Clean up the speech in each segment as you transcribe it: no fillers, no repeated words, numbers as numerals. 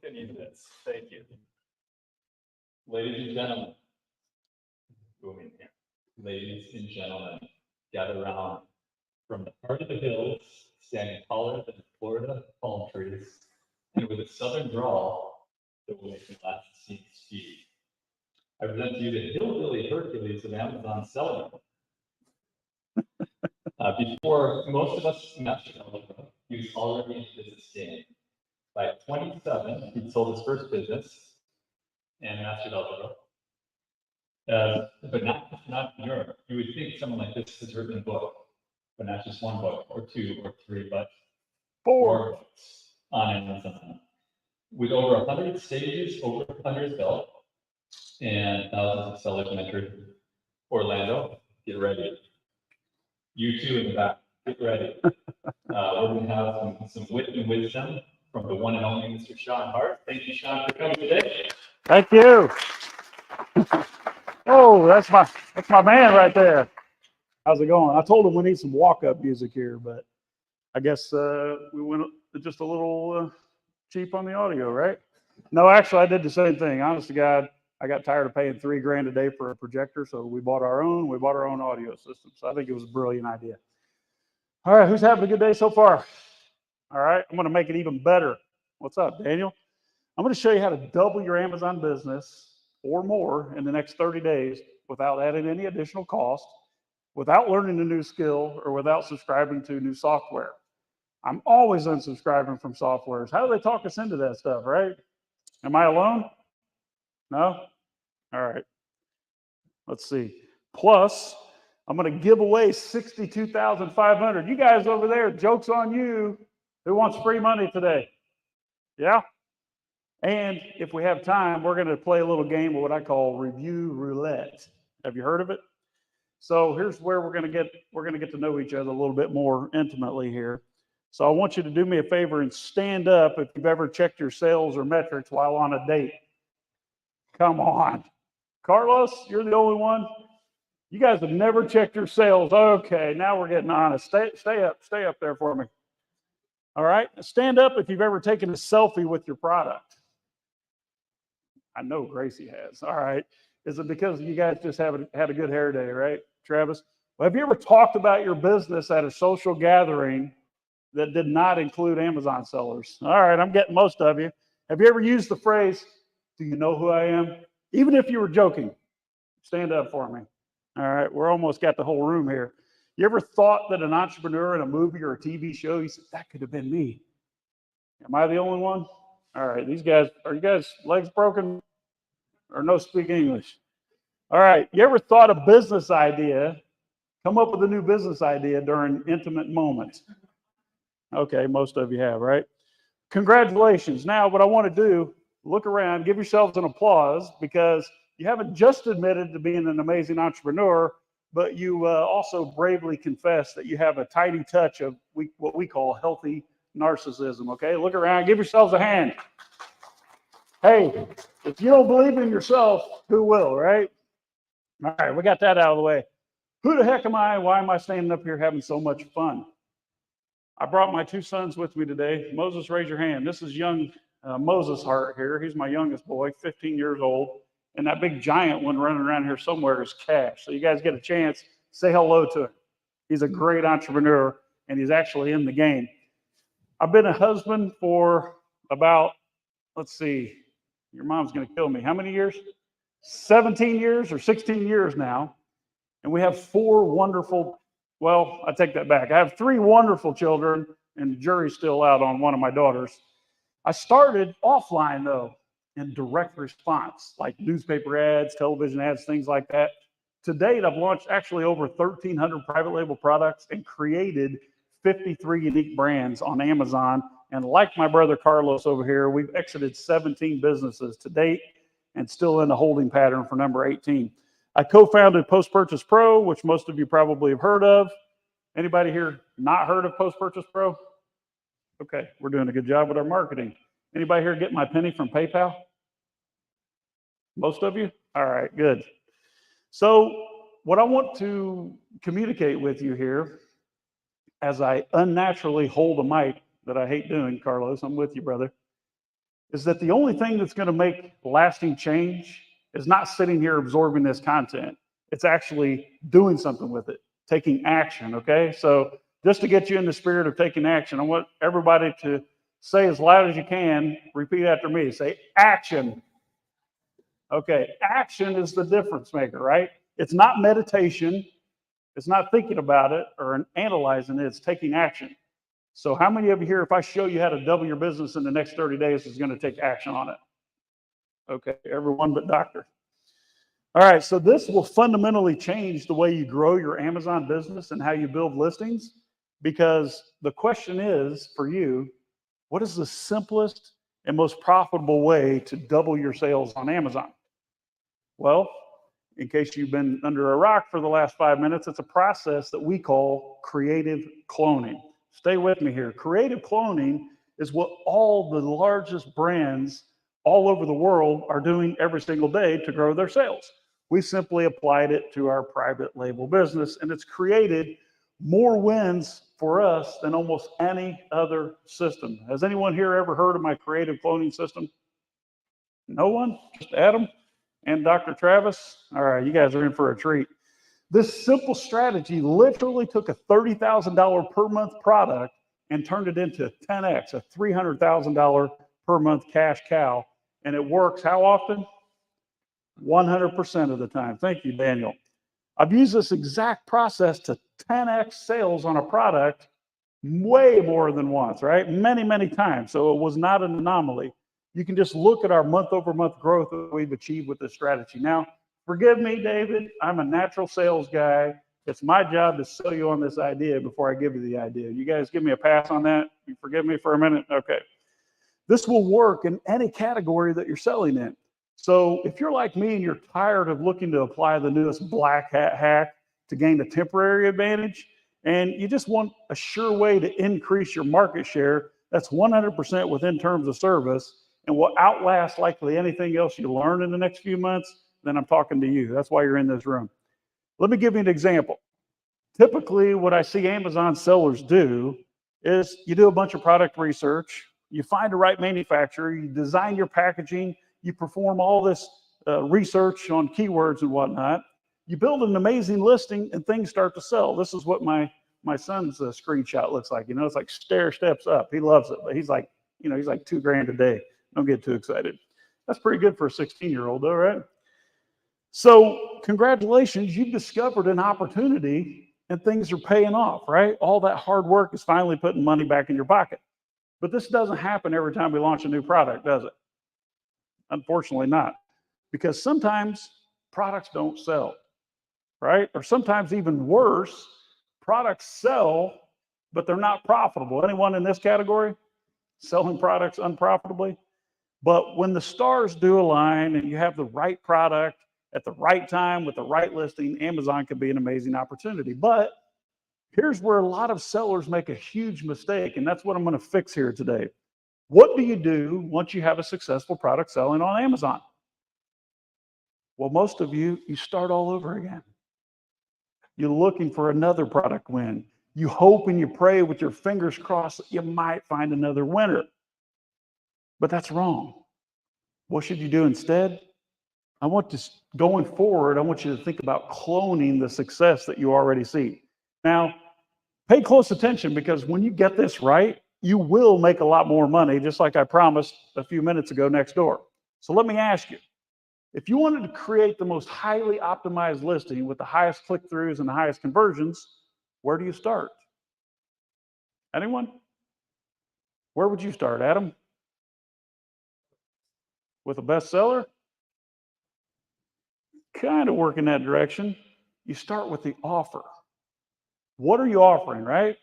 think I need this. Thank you. Ladies and gentlemen, ladies and gentlemen, gather around from the heart of the hills, standing taller than Florida palm trees, and with a southern drawl that will make me laugh to see speed. I present to you the hillbilly Hercules of Amazon selling. Before most of us mastered algebra, he was already in the business game. By 27, he sold his first business and mastered algebra. But not in Europe. You would think someone like this has written a book, but not just one book, or two, or three, but four books on Amazon. With over 100 stages under his belt and thousands of sellers mentored. Orlando, get ready. You two in the back, get ready. We're going to have some wit and wisdom from the one and only Mr. Shawn Hart. Thank you, Shawn, for coming today. Thank you. Oh, that's my man right there. How's it going? I told him we need some walk-up music here, but I guess we went just a little cheap on the audio, right? No, actually, I did the same thing. Honest to God, I got tired of paying $3,000 a day for a projector, so we bought our own. We bought our own audio system. So I think it was a brilliant idea. All right, who's having a good day so far? All right, I'm going to make it even better. What's up, Daniel? I'm going to show you how to double your Amazon business or more in the next 30 days without adding any additional cost, without learning a new skill, or without subscribing to new software. I'm always unsubscribing from softwares. How do they talk us into that stuff, right? Am I alone? No? All right. Let's see. Plus, I'm going to give away $62,500. You guys over there, joke's on you. Who wants free money today? Yeah? And if we have time, we're going to play a little game of what I call review roulette. Have you heard of it? So here's where we're going to get to know each other a little bit more intimately here. So I want you to do me a favor and stand up if you've ever checked your sales or metrics while on a date. Come on. Carlos, you're the only one. You guys have never checked your sales. Okay, now we're getting honest. Stay up there for me. All right, stand up if you've ever taken a selfie with your product. I know Gracie has. All right. Is it because you guys just had a good hair day, right, Travis? Well, have you ever talked about your business at a social gathering that did not include Amazon sellers? All right, I'm getting most of you. Have you ever used the phrase, do you know who I am? Even if you were joking, stand up for me. All right, we're almost got the whole room here. You ever thought that an entrepreneur in a movie or a TV show, you said, that could have been me? Am I the only one? All right, these guys, are you guys legs broken or no speak English? All right, you ever thought a business idea, come up with a new business idea during intimate moments? Okay, most of you have, right? Congratulations. Now, what I want to do, look around, give yourselves an applause because you haven't just admitted to being an amazing entrepreneur, but you also bravely confess that you have a tiny touch of what we call healthy narcissism, okay? Look around, give yourselves a hand. Hey, if you don't believe in yourself, who will, right? All right, we got that out of the way. Who the heck am I? Why am I standing up here having so much fun? I brought my two sons with me today. Moses, raise your hand. This is young Moses Hart here. He's my youngest boy, 15 years old. And that big giant one running around here somewhere is Cash. So you guys get a chance, say hello to him. He's a great entrepreneur, and he's actually in the game. I've been a husband for about, let's see, your mom's going to kill me. How many years? 17 years or 16 years now. And we have four wonderful, well, I take that back. I have three wonderful children, and the jury's still out on one of my daughters. I started offline, though, in direct response, like newspaper ads, television ads, things like that. To date, I've launched actually over 1,300 private label products and created 53 unique brands on Amazon. And like my brother Carlos over here, we've exited 17 businesses to date and still in a holding pattern for number 18. I co-founded Post Purchase Pro, which most of you probably have heard of. Anybody here not heard of Post Purchase Pro? Okay, we're doing a good job with our marketing. Anybody here get my penny from PayPal? Most of you? All right, good. So what I want to communicate with you here, as I unnaturally hold a mic that I hate doing, Carlos, I'm with you, brother, is that the only thing that's going to make lasting change is not sitting here absorbing this content. It's actually doing something with it, taking action, okay? So just to get you in the spirit of taking action, I want everybody to say as loud as you can, repeat after me, say action. Okay, action is the difference maker, right? It's not meditation. It's not thinking about it or analyzing it. It's taking action. So how many of you here, if I show you how to double your business in the next 30 days, is going to take action on it? Okay, everyone but Doctor. All right, so this will fundamentally change the way you grow your Amazon business and how you build listings, because the question is for you, what is the simplest and most profitable way to double your sales on Amazon? Well, in case you've been under a rock for the last 5 minutes, it's a process that we call creative cloning. Stay with me here. Creative cloning is what all the largest brands all over the world are doing every single day to grow their sales. We simply applied it to our private label business, and it's created more wins for us than almost any other system. Has anyone here ever heard of my creative cloning system? No one? Just Adam and Dr. Travis? All right, you guys are in for a treat. This simple strategy literally took a $30,000 per month product and turned it into 10x, a $300,000 per month cash cow. And it works how often? 100% of the time. Thank you, Daniel. I've used this exact process to 10x sales on a product way more than once, right? Many, many times. So it was not an anomaly. You can just look at our month-over-month growth that we've achieved with this strategy. Now, forgive me, David. I'm a natural sales guy. It's my job to sell you on this idea before I give you the idea. You guys give me a pass on that? You forgive me for a minute? Okay. This will work in any category that you're selling in. So if you're like me and you're tired of looking to apply the newest black hat hack to gain a temporary advantage, and you just want a sure way to increase your market share that's 100% within terms of service and will outlast likely anything else you learn in the next few months, then I'm talking to you. That's why you're in this room. Let me give you an example. Typically, what I see Amazon sellers do is you do a bunch of product research, you find the right manufacturer, you design your packaging, you perform all this research on keywords and whatnot. You build an amazing listing and things start to sell. This is what my son's screenshot looks like. You know, it's like stair steps up. He loves it, but he's like, you know, he's like $2,000 a day. Don't get too excited. That's pretty good for a 16-year-old though, right? So congratulations, you've discovered an opportunity and things are paying off, right? All that hard work is finally putting money back in your pocket. But this doesn't happen every time we launch a new product, does it? Unfortunately not, because sometimes products don't sell, right? Or sometimes even worse, products sell, but they're not profitable. Anyone in this category? Selling products unprofitably? But when the stars do align and you have the right product at the right time with the right listing, Amazon can be an amazing opportunity. But here's where a lot of sellers make a huge mistake, and that's what I'm going to fix here today. What do you do once you have a successful product selling on Amazon? Well, most of you start all over again. You're looking for another product win. You hope and you pray with your fingers crossed that you might find another winner. But that's wrong. What should you do instead? Going forward, I want you to think about cloning the success that you already see. Now, pay close attention, because when you get this right, you will make a lot more money, just like I promised a few minutes ago next door. So let me ask you, if you wanted to create the most highly optimized listing with the highest click-throughs and the highest conversions, where do you start? Anyone? Where would you start, Adam? With a bestseller? Kind of work in that direction. You start with the offer. What are you offering, right?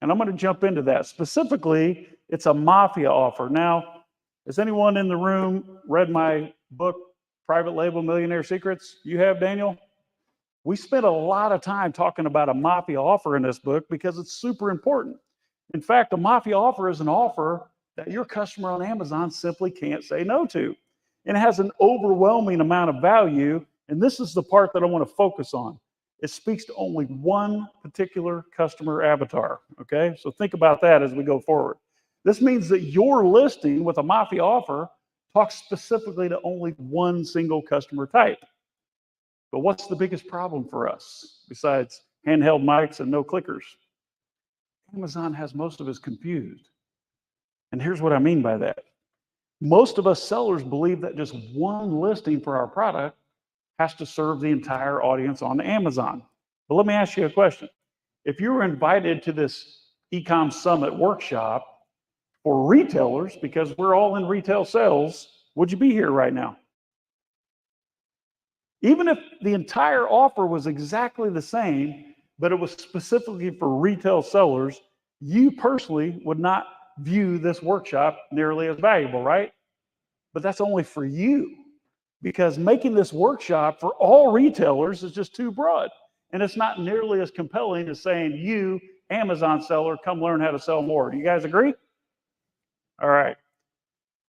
And I'm going to jump into that. Specifically, it's a mafia offer. Now, has anyone in the room read my book, Private Label Millionaire Secrets? You have, Daniel? We spent a lot of time talking about a mafia offer in this book because it's super important. In fact, a mafia offer is an offer that your customer on Amazon simply can't say no to. And it has an overwhelming amount of value. And this is the part that I want to focus on. It speaks to only one particular customer avatar, okay? So think about that as we go forward. This means that your listing with a Mafia offer talks specifically to only one single customer type. But what's the biggest problem for us besides handheld mics and no clickers? Amazon has most of us confused. And here's what I mean by that. Most of us sellers believe that just one listing for our product has to serve the entire audience on Amazon. But let me ask you a question. If you were invited to this Ecom Summit workshop for retailers, because we're all in retail sales, would you be here right now? Even if the entire offer was exactly the same, but it was specifically for retail sellers, you personally would not view this workshop nearly as valuable, right? But that's only for you, because making this workshop for all retailers is just too broad. And it's not nearly as compelling as saying, you, Amazon seller, come learn how to sell more. Do you guys agree? All right.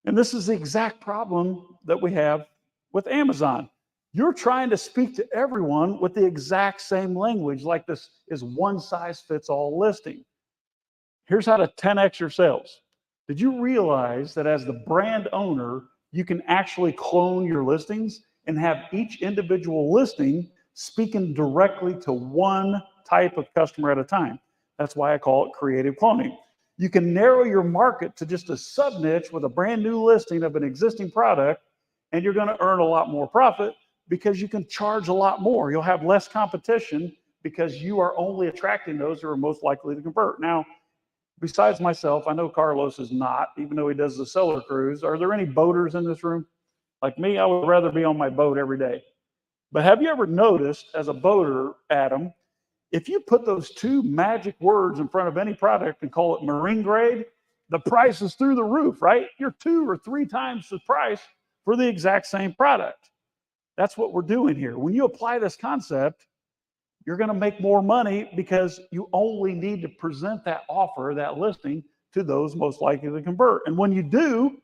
And this is the exact problem that we have with Amazon. You're trying to speak to everyone with the exact same language, like this is one size fits all listing. Here's how to 10x your sales. Did you realize that as the brand owner, you can actually clone your listings and have each individual listing speaking directly to one type of customer at a time? That's why I call it creative cloning. You can narrow your market to just a sub niche with a brand new listing of an existing product, and you're going to earn a lot more profit because you can charge a lot more. You'll have less competition because you are only attracting those who are most likely to convert. Now, besides myself, I know Carlos is not, even though he does the seller cruise. Are there any boaters in this room? Like me, I would rather be on my boat every day. But have you ever noticed as a boater, Adam, if you put those two magic words in front of any product and call it marine grade, the price is through the roof, right? You're 2 or 3 times the price for the exact same product. That's what we're doing here. When you apply this concept, you're going to make more money because you only need to present that offer, that listing, to those most likely to convert. And when you do,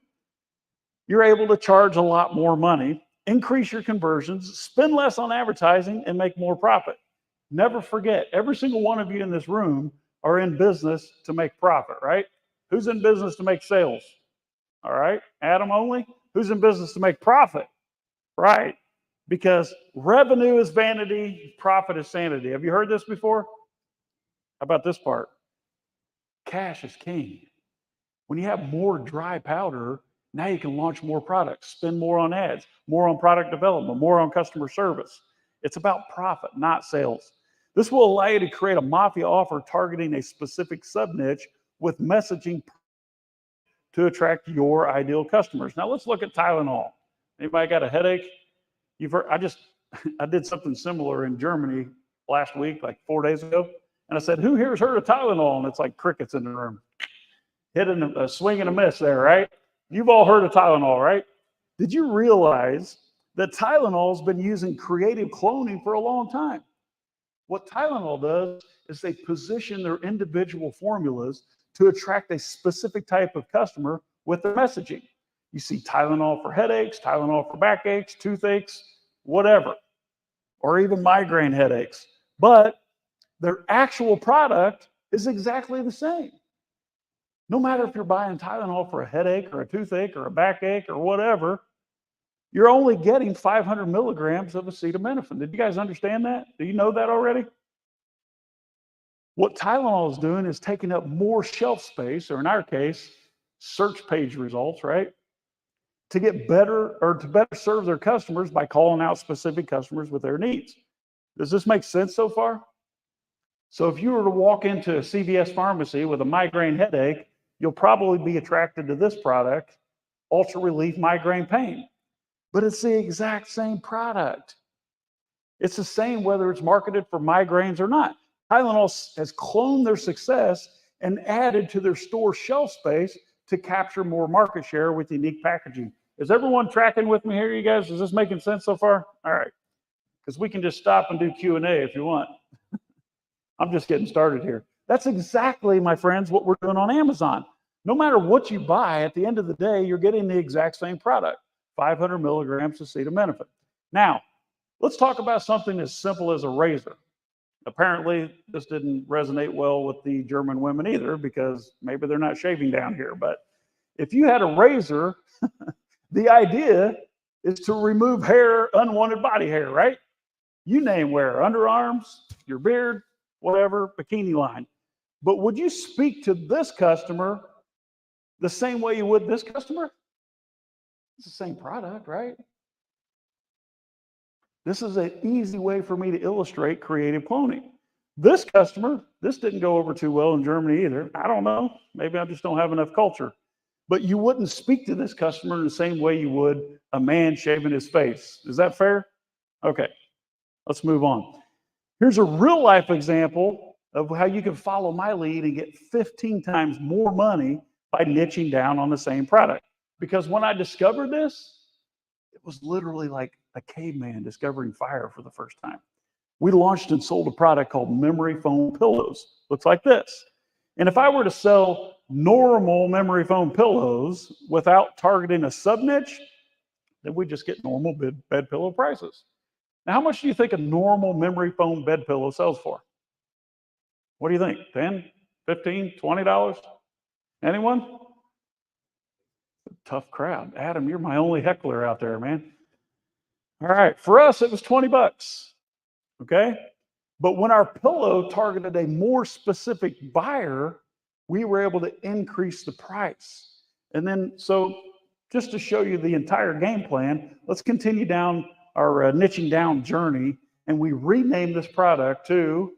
you're able to charge a lot more money, increase your conversions, spend less on advertising, and make more profit. Never forget, every single one of you in this room are in business to make profit, right? Who's in business to make sales? All right, Adam only? Who's in business to make profit? Right, because revenue is vanity, profit is sanity. Have you heard this before? How about this part? Cash is king. When you have more dry powder, now you can launch more products, spend more on ads, more on product development, more on customer service. It's about profit, not sales. This will allow you to create a Mafia offer targeting a specific sub-niche with messaging to attract your ideal customers. Now let's look at Tylenol. Anybody got a headache? You've heard, I did something similar in Germany last week, like 4 days ago. And I said, who here's heard of Tylenol? And it's like crickets in the room. Hitting a swing and a miss there, right? You've all heard of Tylenol, right? Did you realize that Tylenol's been using creative cloning for a long time? What Tylenol does is they position their individual formulas to attract a specific type of customer with their messaging. You see Tylenol for headaches, Tylenol for backaches, toothaches, whatever, or even migraine headaches. But their actual product is exactly the same. No matter if you're buying Tylenol for a headache or a toothache or a backache or whatever, you're only getting 500 milligrams of acetaminophen. Did you guys understand that? Do you know that already? What Tylenol is doing is taking up more shelf space, or in our case, search page results, right? To get better, or to better serve their customers by calling out specific customers with their needs. Does this make sense so far? So if you were to walk into a CVS pharmacy with a migraine headache, you'll probably be attracted to this product, Ultra Relief Migraine Pain. But it's the exact same product. It's the same whether it's marketed for migraines or not. Tylenol has cloned their success and added to their store shelf space to capture more market share with unique packaging. Is everyone tracking with me here, you guys? Is this making sense so far? All right. Because we can just stop and do Q&A if you want. I'm just getting started here. That's exactly, my friends, what we're doing on Amazon. No matter what you buy, at the end of the day, you're getting the exact same product, 500 milligrams of acetaminophen. Now, let's talk about something as simple as a razor. Apparently, this didn't resonate well with the German women either, because maybe they're not shaving down here. But if you had a razor, the idea is to remove hair, unwanted body hair, right? You name where, underarms, your beard, whatever, bikini line. But would you speak to this customer the same way you would this customer? It's the same product, right? This is an easy way for me to illustrate creative cloning. This customer, this didn't go over too well in Germany either. I don't know. Maybe I just don't have enough culture. But you wouldn't speak to this customer in the same way you would a man shaving his face. Is that fair? Okay, let's move on. Here's a real life example of how you can follow my lead and get 15 times more money by niching down on the same product. Because when I discovered this, it was literally like a caveman discovering fire for the first time. We launched and sold a product called memory foam pillows. Looks like this. And if I were to sell normal memory foam pillows without targeting a sub niche, then we just get normal bed pillow prices. Now, how much do you think a normal memory foam bed pillow sells for? What do you think? 10, 15, $20? Anyone? Tough crowd. Adam, you're my only heckler out there, man. All right, for us, it was 20 bucks. Okay? But when our pillow targeted a more specific buyer, we were able to increase the price. And then, so just to show you the entire game plan, let's continue down our niching down journey. And we renamed this product to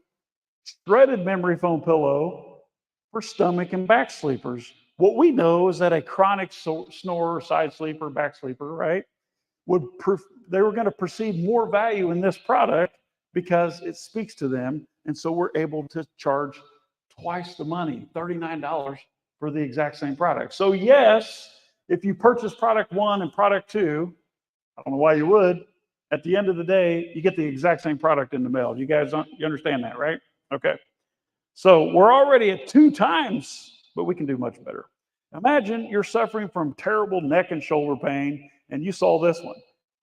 Shredded Memory Foam Pillow for Stomach and Back Sleepers. What we know is that a chronic snorer, side sleeper, back sleeper, right, they were going to perceive more value in this product because it speaks to them. And so we're able to charge twice the money, $39 for the exact same product. So yes, if you purchase product one and product two, I don't know why you would, at the end of the day, you get the exact same product in the mail. You guys, you understand that, right? Okay. So we're already at 2 times, but we can do much better. Imagine you're suffering from terrible neck and shoulder pain, and you saw this one.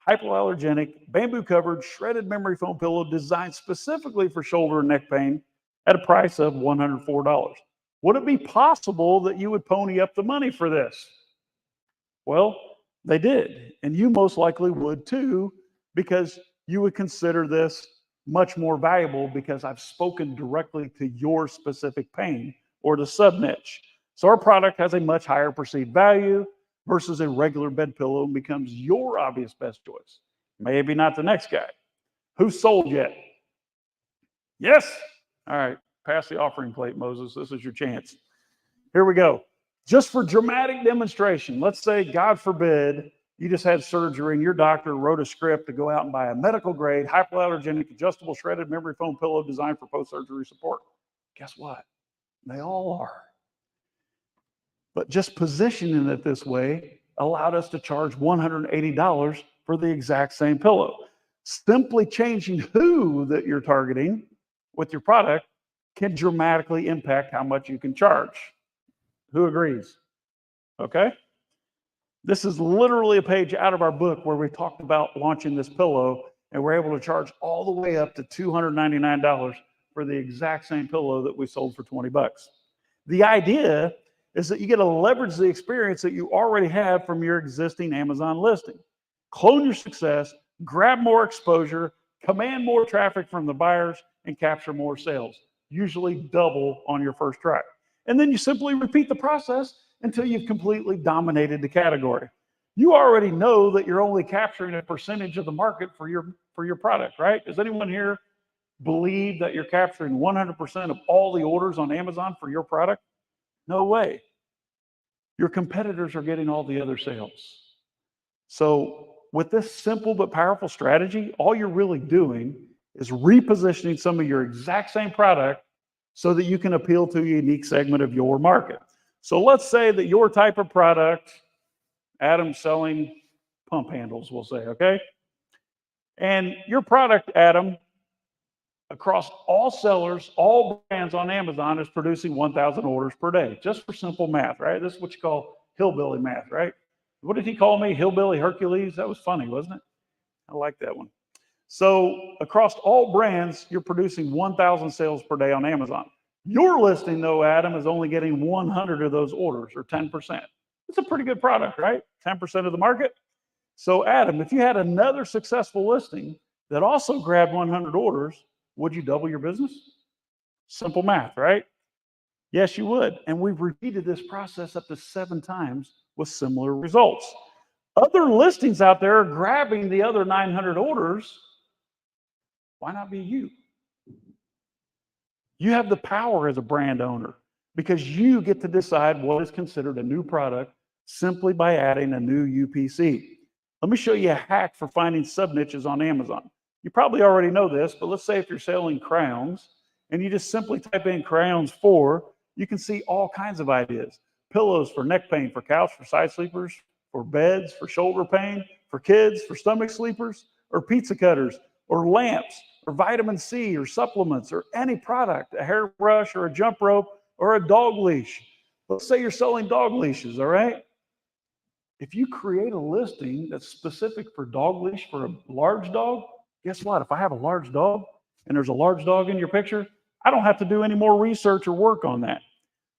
Hypoallergenic, bamboo-covered, shredded memory foam pillow designed specifically for shoulder and neck pain at a price of $104. Would it be possible that you would pony up the money for this? Well, they did, and you most likely would too, because you would consider this much more valuable because I've spoken directly to your specific pain or the sub niche. So our product has a much higher perceived value versus a regular bed pillow and becomes your obvious best choice. Maybe not the next guy. Who's sold yet? Yes? All right, pass the offering plate, Moses. This is your chance. Here we go. Just for dramatic demonstration, let's say, God forbid, you just had surgery and your doctor wrote a script to go out and buy a medical grade, hypoallergenic, adjustable, shredded memory foam pillow designed for post-surgery support. Guess what? They all are. But just positioning it this way allowed us to charge $180 for the exact same pillow. Simply changing who that you're targeting with your product can dramatically impact how much you can charge. Who agrees? Okay. This is literally a page out of our book where we talked about launching this pillow, and we're able to charge all the way up to $299 for the exact same pillow that we sold for 20 bucks. The idea is that you get to leverage the experience that you already have from your existing Amazon listing. Clone your success, grab more exposure, command more traffic from the buyers, and capture more sales, usually double on your first try. And then you simply repeat the process until you've completely dominated the category. You already know that you're only capturing a percentage of the market for your product, right? Does anyone here believe that you're capturing 100% of all the orders on Amazon for your product? No way. Your competitors are getting all the other sales. So with this simple but powerful strategy, all you're really doing is repositioning some of your exact same product so that you can appeal to a unique segment of your market. So let's say that your type of product, Adam's selling pump handles, we'll say, okay? And your product, Adam, across all sellers, all brands on Amazon is producing 1,000 orders per day, just for simple math, right? This is what you call hillbilly math, right? What did he call me? Hillbilly Hercules? That was funny, wasn't it? I like that one. So across all brands, you're producing 1,000 sales per day on Amazon. Your listing, though, Adam, is only getting 100 of those orders, or 10%. It's a pretty good product, right? 10% of the market. So Adam, if you had another successful listing that also grabbed 100 orders, would you double your business? Simple math, right? Yes, you would. And we've repeated this process up to 7 times with similar results. Other listings out there are grabbing the other 900 orders. Why not be you? You have the power as a brand owner because you get to decide what is considered a new product simply by adding a new UPC. Let me show you a hack for finding sub-niches on Amazon. You probably already know this, but let's say if you're selling crowns and you just simply type in crowns for, you can see all kinds of ideas. Pillows for neck pain, for couch, for side sleepers, for beds, for shoulder pain, for kids, for stomach sleepers, or pizza cutters, or lamps, or vitamin C, or supplements, or any product, a hairbrush, or a jump rope, or a dog leash. Let's say you're selling dog leashes, all right? If you create a listing that's specific for dog leash for a large dog, guess what? If I have a large dog and there's a large dog in your picture, I don't have to do any more research or work on that.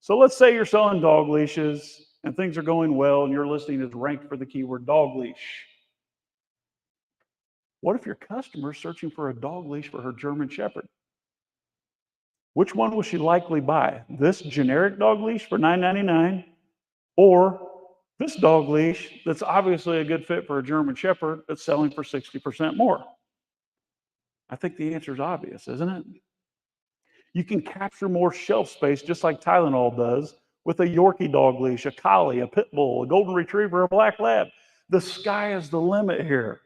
So let's say you're selling dog leashes and things are going well and your listing is ranked for the keyword dog leash. What if your customer is searching for a dog leash for her German Shepherd? Which one will she likely buy? This generic dog leash for $9.99 or this dog leash that's obviously a good fit for a German Shepherd that's selling for 60% more? I think the answer is obvious, isn't it? You can capture more shelf space just like Tylenol does with a Yorkie dog leash, a Collie, a Pit Bull, a Golden Retriever, a Black Lab. The sky is the limit here.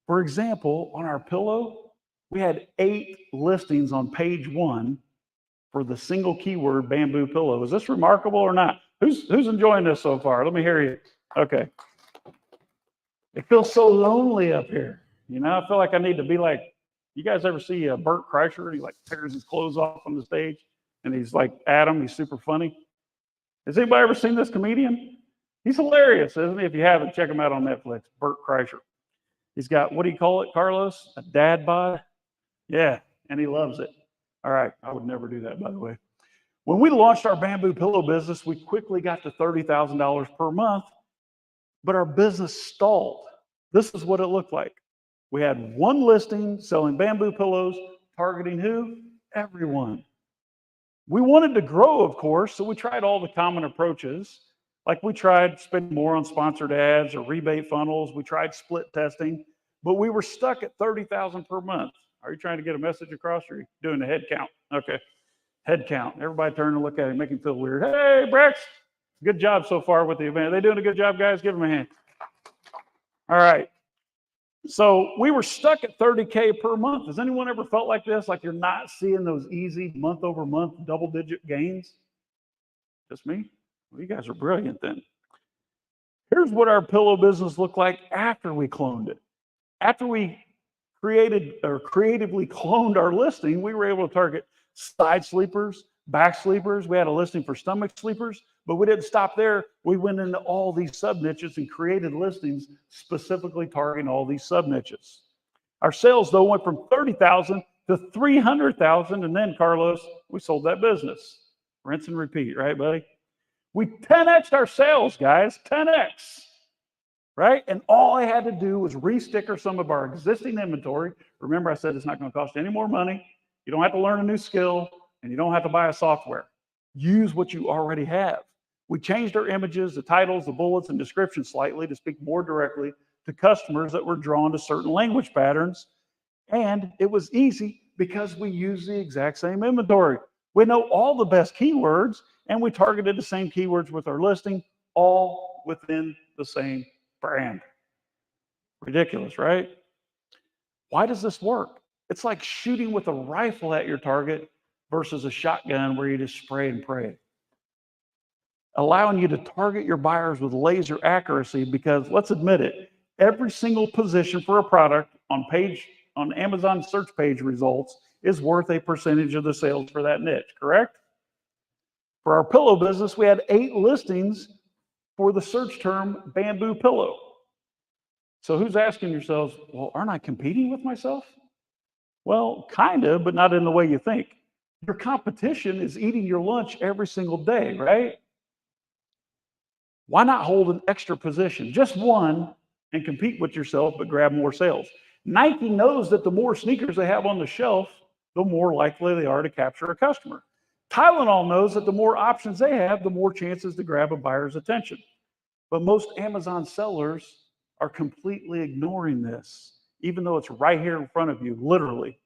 For example, on our pillow, we had 8 listings on page 1 for the single keyword bamboo pillow. Is this remarkable or not? Who's enjoying this so far? Let me hear you. Okay. It feels so lonely up here. You know, I feel like I need to be like, you guys ever see Bert Kreischer? He like tears his clothes off on the stage and he's like Adam, he's super funny. Has anybody ever seen this comedian? He's hilarious, isn't he? If you haven't, check him out on Netflix, Bert Kreischer. He's got, what do you call it, Carlos? A dad bod? Yeah, and he loves it. All right, I would never do that, by the way. When we launched our bamboo pillow business, we quickly got to $30,000 per month, but our business stalled. This is what it looked like. We had 1 listing selling bamboo pillows, targeting who? Everyone. We wanted to grow, of course, so we tried all the common approaches. Like we tried spending more on sponsored ads or rebate funnels. We tried split testing, but we were stuck at $30,000 per month. Are you trying to get a message across or are you doing a head count? Okay, head count. Everybody turn and look at him, make him feel weird. Hey, Brex, good job so far with the event. Are they doing a good job, guys? Give them a hand. All right. So we were stuck at 30K per month. Has anyone ever felt like this? Like you're not seeing those easy month over month double-digit gains? Just me? Well, you guys are brilliant then. Here's what our pillow business looked like after we cloned it. After we created or creatively cloned our listing, we were able to target side sleepers, back sleepers. We had a listing for stomach sleepers, but we didn't stop there. We went into all these sub niches and created listings specifically targeting all these sub niches. Our sales though went from 30,000 to 300,000, and then Carlos, we sold that business. Rinse and repeat, right, buddy? We 10x'd our sales, guys, 10x. Right? And all I had to do was re-sticker some of our existing inventory. Remember, I said it's not going to cost you any more money. You don't have to learn a new skill, and you don't have to buy a software. Use what you already have. We changed our images, the titles, the bullets, and descriptions slightly to speak more directly to customers that were drawn to certain language patterns. And it was easy because we used the exact same inventory. We know all the best keywords, and we targeted the same keywords with our listing, all within the same brand. Ridiculous, right? Why does this work? It's like shooting with a rifle at your target versus a shotgun where you just spray and pray. Allowing you to target your buyers with laser accuracy because, let's admit it, every single position for a product on Amazon search page results is worth a percentage of the sales for that niche, correct? For our pillow business, we had 8 listings for the search term bamboo pillow. So who's asking yourselves, well, aren't I competing with myself? Well, kind of, but not in the way you think. Your competition is eating your lunch every single day, right? Why not hold an extra position, just one, and compete with yourself, but grab more sales? Nike knows that the more sneakers they have on the shelf, the more likely they are to capture a customer. Tylenol knows that the more options they have, the more chances to grab a buyer's attention. But most Amazon sellers are completely ignoring this, even though it's right here in front of you, literally.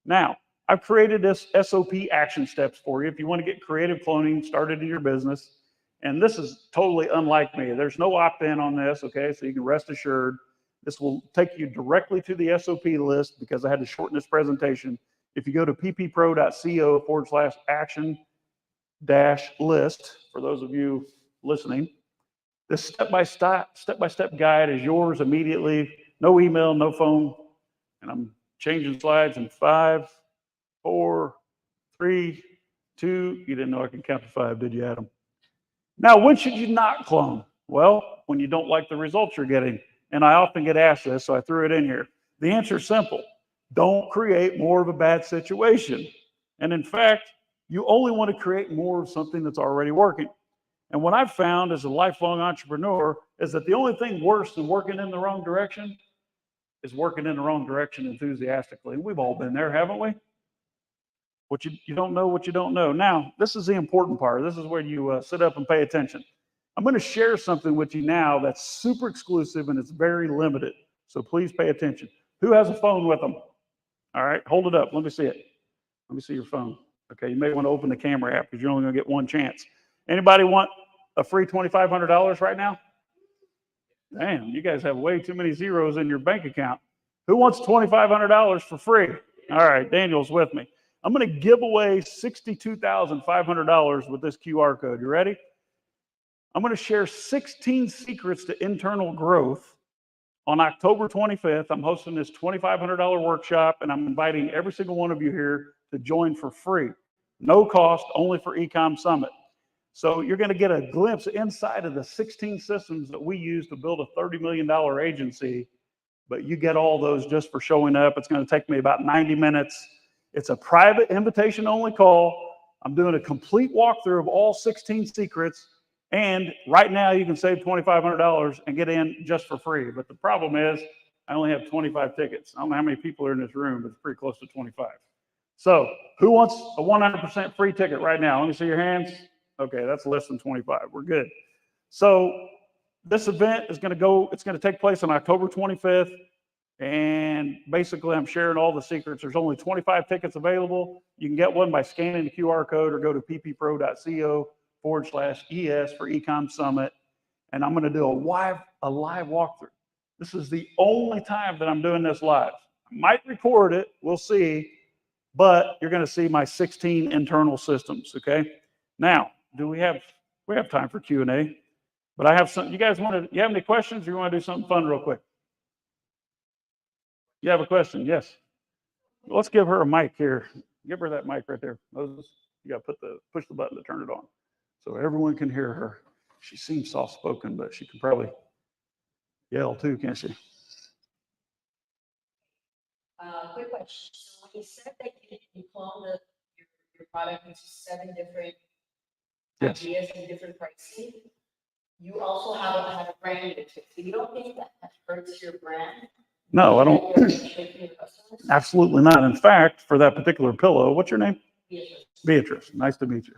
Now, I've created this SOP action steps for you if you want to get creative cloning started in your business. And this is totally unlike me. There's no opt-in on this, okay? So you can rest assured. This will take you directly to the SOP list because I had to shorten this presentation. If you go to pppro.co/action-list, for those of you listening, this step-by-step guide is yours immediately. No email, no phone. And I'm changing slides in 5, 4, 3, 2. You didn't know I could count to 5, did you, Adam? Now, when should you not clone? Well, when you don't like the results you're getting. And I often get asked this, so I threw it in here. The answer is simple. Don't create more of a bad situation. And in fact, you only want to create more of something that's already working. And what I've found as a lifelong entrepreneur is that the only thing worse than working in the wrong direction is working in the wrong direction enthusiastically. And we've all been there, haven't we? What you don't know what you don't know. Now, this is the important part. This is where you sit up and pay attention. I'm going to share something with you now that's super exclusive and it's very limited. So please pay attention. Who has a phone with them? All right, hold it up. Let me see it. Let me see your phone. Okay, you may want to open the camera app because you're only going to get one chance. Anybody want a free $2,500 right now? Damn, you guys have way too many zeros in your bank account. Who wants $2,500 for free? All right, Daniel's with me. I'm going to give away $62,500 with this QR code. You ready? I'm going to share 16 secrets to internal growth on October 25th. I'm hosting this $2,500 workshop, and I'm inviting every single one of you here to join for free. No cost, only for Ecom Summit. So you're going to get a glimpse inside of the 16 systems that we use to build a $30 million agency, but you get all those just for showing up. It's going to take me about 90 minutes. It's a private invitation-only call. I'm doing a complete walkthrough of all 16 secrets, and right now you can save $2,500 and get in just for free. But the problem is I only have 25 tickets. I don't know how many people are in this room, but it's pretty close to 25. So who wants a 100% free ticket right now? Let me see your hands. Okay, that's less than 25. We're good. So this event is going to take place on October 25th. And basically, I'm sharing all the secrets. There's only 25 tickets available. You can get one by scanning the QR code or go to pppro.co/ES for Ecom Summit. And I'm going to do a live walkthrough. This is the only time that I'm doing this live. I might record it. We'll see. But you're going to see my 16 internal systems, okay? Now, we have time for Q&A. But I have some. You have any questions, or you want to do something fun real quick? You have a question? Yes. Let's give her a mic here. Give her that mic right there. Moses, you got to push the button to turn it on so everyone can hear her. She seems soft-spoken, but she can probably yell too, can't she? Quick question. So when you said that you cloned your product into 7 different ideas and different pricing, you also have a brand into it. So you don't think that hurts your brand? No, I don't. Absolutely not. In fact, for that particular pillow, what's your name? Beatrice. Beatrice. Nice to meet you.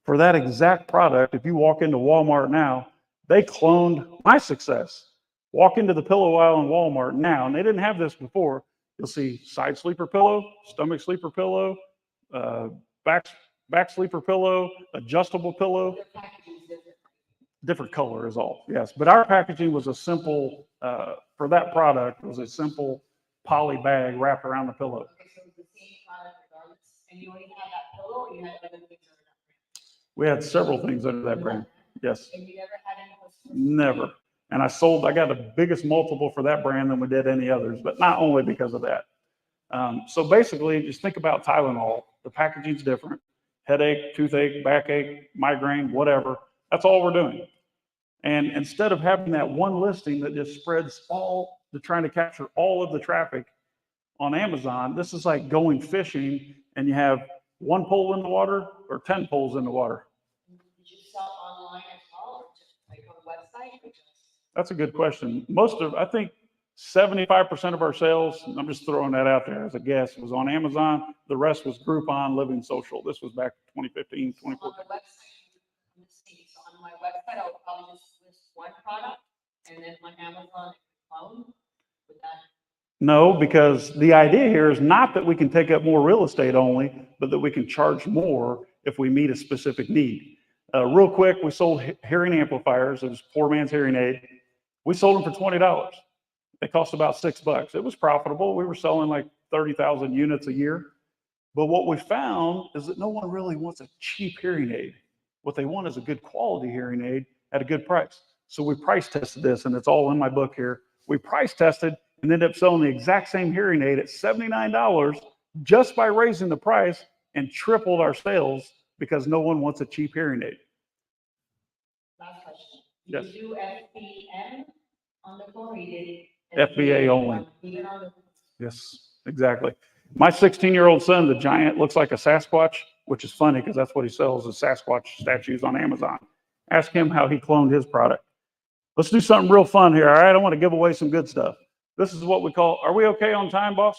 For that exact product, if you walk into Walmart now, they cloned my success. Walk into the pillow aisle in Walmart now, and they didn't have this before. You'll see side sleeper pillow, stomach sleeper pillow, back sleeper pillow, adjustable pillow. Their packaging is different. Different color is all, yes. But our packaging was a simple, for that product, was a simple poly bag wrapped around the pillow. Okay, so it's the same product regardless, and you only have that pillow, or you had other things under that brand? We had several things under that brand, yes. And you never had any customers? Never. And I got the biggest multiple for that brand than we did any others, but not only because of that. So basically, just think about Tylenol. The packaging's different. Headache, toothache, backache, migraine, whatever. That's all we're doing. And instead of having that one listing that just spreads trying to capture all of the traffic on Amazon, this is like going fishing and you have one pole in the water or 10 poles in the water. Did you sell online as well, or just like on the website? Or just... That's a good question. I think 75% of our sales, I'm just throwing that out there as a guess, was on Amazon. The rest was Groupon, Living Social. This was back 2015, 2014. On the website, let's see. So on my website, I would probably just list one product, and then on Amazon, phone. Would that? No, because the idea here is not that we can take up more real estate only, but that we can charge more if we meet a specific need. Real quick, we sold hearing amplifiers. It was poor man's hearing aid. We sold them for $20. They cost about $6. It was profitable. We were selling like 30,000 units a year. But what we found is that no one really wants a cheap hearing aid. What they want is a good quality hearing aid at a good price. So we price tested this, and it's all in my book here. We price tested and ended up selling the exact same hearing aid at $79 just by raising the price, and tripled our sales because no one wants a cheap hearing aid. Last question. Yes. Did you do FBN on the phone, or you did FBA only. Even on the... Yes, exactly. My 16-year-old son, the giant, looks like a Sasquatch, which is funny because that's what he sells, is Sasquatch statues on Amazon. Ask him how he cloned his product. Let's do something real fun here, all right? I want to give away some good stuff. This is what we call, are we okay on time, boss?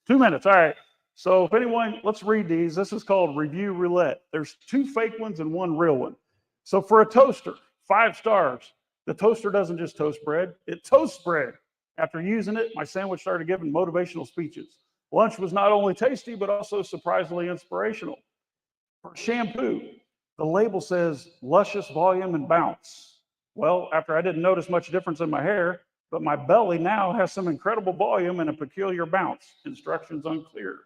2 minutes, all right. So if anyone, let's read these. This is called Review Roulette. There's 2 fake ones and 1 real one. So for a toaster, 5 stars. The toaster doesn't just toast bread, it toasts bread. After using it, my sandwich started giving motivational speeches. Lunch was not only tasty, but also surprisingly inspirational. For shampoo, the label says luscious volume and bounce. Well, after I didn't notice much difference in my hair, but my belly now has some incredible volume and a peculiar bounce. Instructions unclear.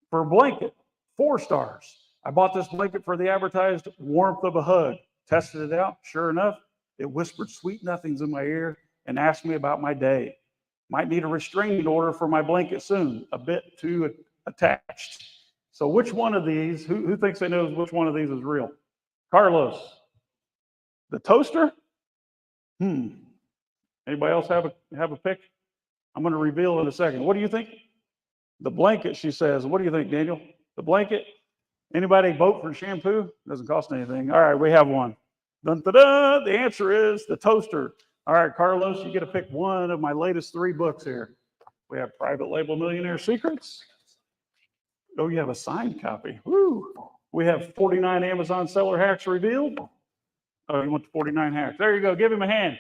For a blanket, 4 stars. I bought this blanket for the advertised warmth of a hug. Tested it out. Sure enough, it whispered sweet nothings in my ear and asked me about my day. Might need a restraining order for my blanket soon. A bit too attached. So which one of these, who thinks they knows which one of these is real? Carlos. The toaster? Anybody else have a pick? I'm going to reveal in a second. What do you think? The blanket, she says. What do you think, Daniel? The blanket? Anybody vote for shampoo? Doesn't cost anything. All right, we have one. Dun, dun, dun. The answer is the toaster. All right, Carlos, you get to pick one of my latest 3 books here. We have Private Label Millionaire Secrets. Oh, you have a signed copy. Woo! We have 49 Amazon seller hacks revealed. Oh, you want the 49 hacks. There you go. Give him a hand.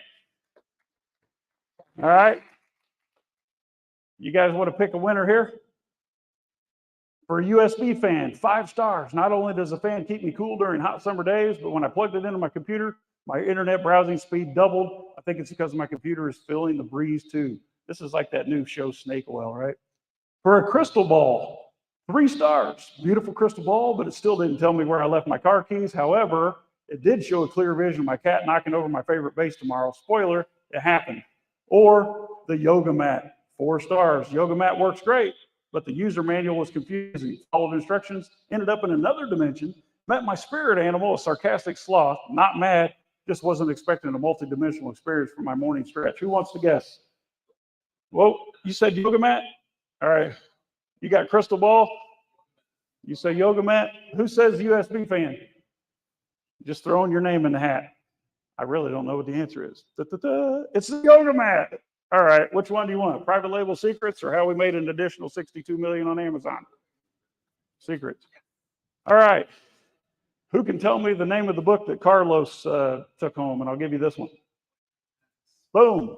All right. You guys want to pick a winner here? For a USB fan, 5 stars. Not only does the fan keep me cool during hot summer days, but when I plugged it into my computer, my internet browsing speed doubled. I think it's because my computer is feeling the breeze too. This is like that new show Snake Oil, right? For a crystal ball, 3 stars. Beautiful crystal ball, but it still didn't tell me where I left my car keys. However, it did show a clear vision of my cat knocking over my favorite vase tomorrow. Spoiler, it happened. Or the yoga mat, 4 stars. Yoga mat works great, but the user manual was confusing. Followed instructions, ended up in another dimension, met my spirit animal, a sarcastic sloth, not mad, just wasn't expecting a multi-dimensional experience for my morning stretch. Who wants to guess? Well, you said yoga mat? All right. You got crystal ball? You say yoga mat? Who says USB fan? Just throwing your name in the hat. I really don't know what the answer is. Da-da-da. It's the yoga mat. All right, which one do you want? Private Label Secrets or how we made an additional 62 million on Amazon? Secrets. All right. Who can tell me the name of the book that Carlos took home? And I'll give you this one. Boom.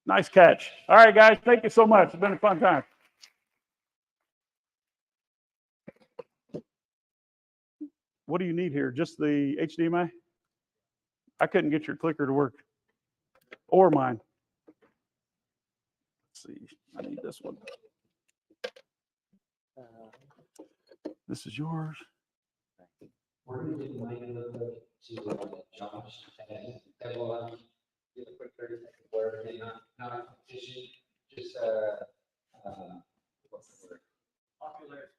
Nice catch. All right, guys, thank you so much. It's been a fun time. What do you need here? Just the HDMI? I couldn't get your clicker to work. Or mine. Let's see. I need this one. This is yours. We're going to do mine to Josh, and then we'll give a quick 30-second word, and not a competition, just